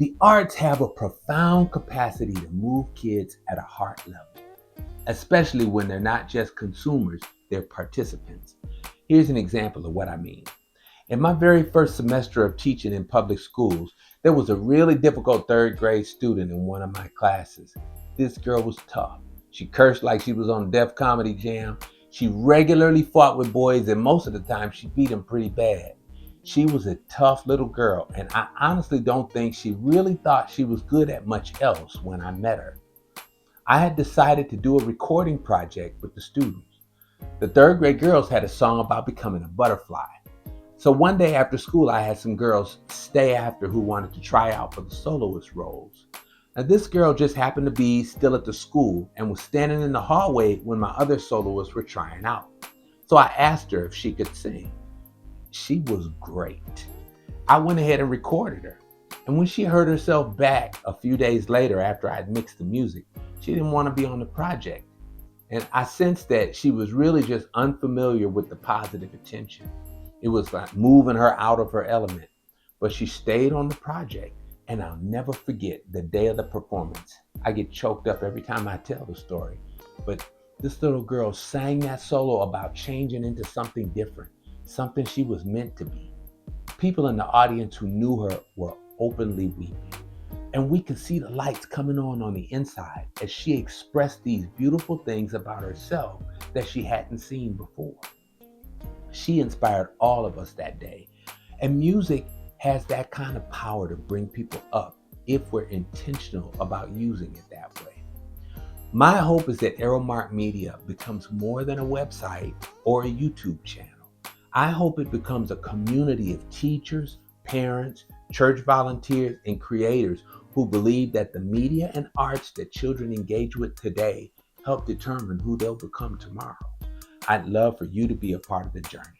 The arts have a profound capacity to move kids at a heart level, especially when they're not just consumers, they're participants. Here's an example of what I mean. In my very first semester of teaching in public schools, there was a really difficult third grade student in one of my classes. This girl was tough. She cursed like she was on Def Comedy Jam. She regularly fought with boys, and most of the time she beat them pretty bad. She was a tough little girl, and I honestly don't think she really thought she was good at much else when I met her. I had decided to do a recording project with the students. The third grade girls had a song about becoming a butterfly. So one day after school, I had some girls stay after who wanted to try out for the soloist roles. Now, this girl just happened to be still at the school and was standing in the hallway when my other soloists were trying out. So I asked her if she could sing. She was great. I went ahead and recorded her. And when she heard herself back a few days later after I'd mixed the music, she didn't want to be on the project. And I sensed that she was really just unfamiliar with the positive attention. It was like moving her out of her element. But she stayed on the project, and I'll never forget the day of the performance. I get choked up every time I tell the story. But this little girl sang that solo about changing into something different, something she was meant to be. People in the audience who knew her were openly weeping. And we could see the lights coming on the inside as she expressed these beautiful things about herself that she hadn't seen before. She inspired all of us that day. And music has that kind of power to bring people up if we're intentional about using it that way. My hope is that ArrowMark Media becomes more than a website or a YouTube channel. I hope it becomes a community of teachers, parents, church volunteers, and creators who believe that the media and arts that children engage with today help determine who they'll become tomorrow. I'd love for you to be a part of the journey.